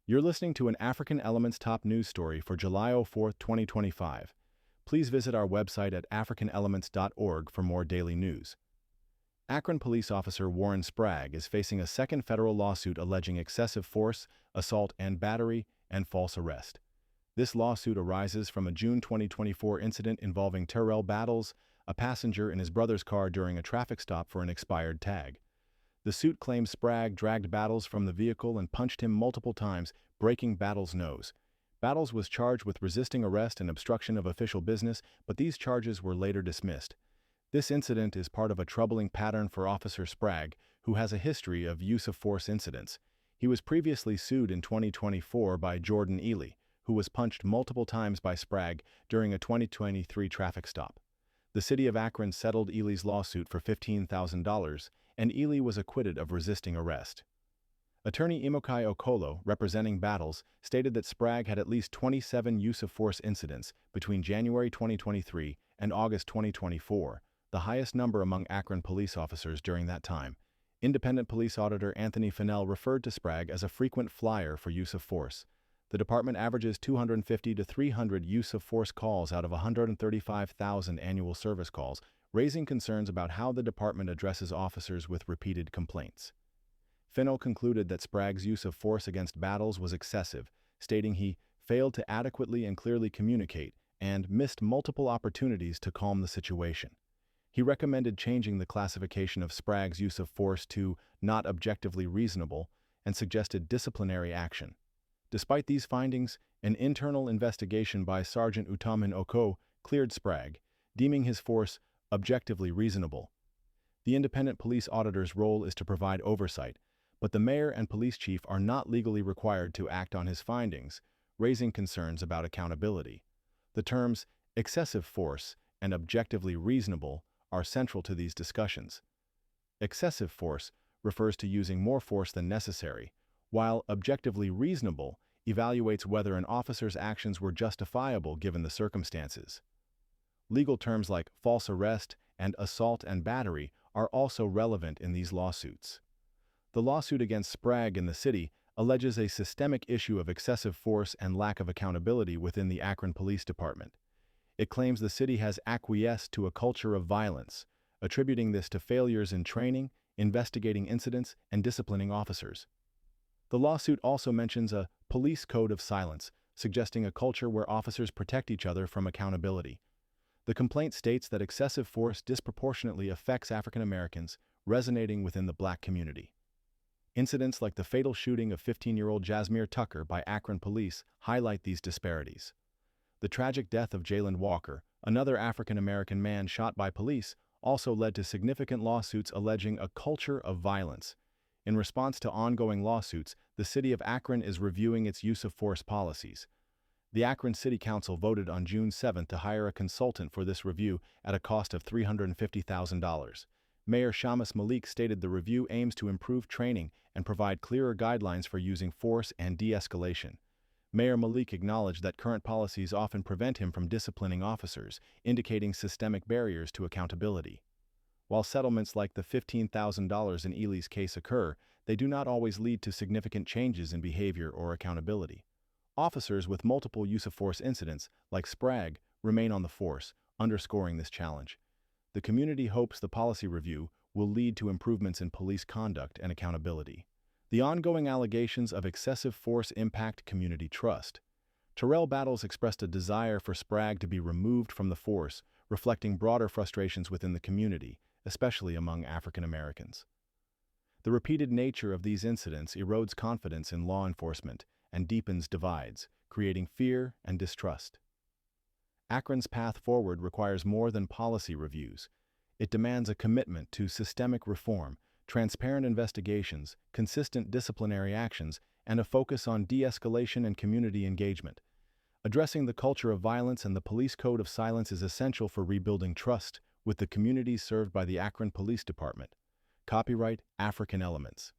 You're listening to an African Elements top news story for July 4, 2025. Please visit our website at africanelements.org for more daily news. Akron police officer Warren Sprague is facing a second federal lawsuit alleging excessive force, assault and battery, and false arrest. This lawsuit arises from a June 2024 incident involving Terrell Battles, a passenger in his brother's car during a traffic stop for an expired tag. The suit claims Sprague dragged Battles from the vehicle and punched him multiple times, breaking Battles' nose. Battles was charged with resisting arrest and obstruction of official business, but these charges were later dismissed. This incident is part of a troubling pattern for Officer Sprague, who has a history of use-of-force incidents. He was previously sued in 2024 by Jordan Ely, who was punched multiple times by Sprague during a 2023 traffic stop. The city of Akron settled Ely's lawsuit for $15,000, and Ely was acquitted of resisting arrest. Attorney Imokai Okolo, representing Battles, stated that Sprague had at least 27 use-of-force incidents between January 2023 and August 2024, the highest number among Akron police officers during that time. Independent police auditor Anthony Fennell referred to Sprague as a frequent flyer for use of force. The department averages 250 to 300 use-of-force calls out of 135,000 annual service calls, raising concerns about how the department addresses officers with repeated complaints. Fennell concluded that Sprague's use of force against Battles was excessive, stating he failed to adequately and clearly communicate and missed multiple opportunities to calm the situation. He recommended changing the classification of Sprague's use of force to not objectively reasonable and suggested disciplinary action. Despite these findings, an internal investigation by Sergeant Utamin Oko cleared Sprague, deeming his force objectively reasonable. The independent police auditor's role is to provide oversight, but the mayor and police chief are not legally required to act on his findings, raising concerns about accountability. The terms excessive force and objectively reasonable are central to these discussions. Excessive force refers to using more force than necessary, while objectively reasonable evaluates whether an officer's actions were justifiable given the circumstances. Legal terms like false arrest and assault and battery are also relevant in these lawsuits. The lawsuit against Sprague in the city alleges a systemic issue of excessive force and lack of accountability within the Akron Police Department. It claims the city has acquiesced to a culture of violence, attributing this to failures in training, investigating incidents, and disciplining officers. The lawsuit also mentions a police code of silence, suggesting a culture where officers protect each other from accountability. The complaint states that excessive force disproportionately affects African Americans, resonating within the Black community. Incidents like the fatal shooting of 15-year-old Jasmine Tucker by Akron police highlight these disparities. The tragic death of Jalen Walker, another African American man shot by police, also led to significant lawsuits alleging a culture of violence. In response to ongoing lawsuits, the city of Akron is reviewing its use-of-force policies. The Akron City Council voted on June 7 to hire a consultant for this review at a cost of $350,000. Mayor Shamus Malik stated the review aims to improve training and provide clearer guidelines for using force and de-escalation. Mayor Malik acknowledged that current policies often prevent him from disciplining officers, indicating systemic barriers to accountability. While settlements like the $15,000 in Ely's case occur, they do not always lead to significant changes in behavior or accountability. Officers with multiple use-of-force incidents, like Sprague, remain on the force, underscoring this challenge. The community hopes the policy review will lead to improvements in police conduct and accountability. The ongoing allegations of excessive force impact community trust. Terrell Battles expressed a desire for Sprague to be removed from the force, reflecting broader frustrations within the community, especially among African Americans. The repeated nature of these incidents erodes confidence in law enforcement and deepens divides, creating fear and distrust. Akron's path forward requires more than policy reviews. It demands a commitment to systemic reform, transparent investigations, consistent disciplinary actions, and a focus on de-escalation and community engagement. Addressing the culture of violence and the police code of silence is essential for rebuilding trust with the communities served by the Akron Police Department. Copyright African Elements.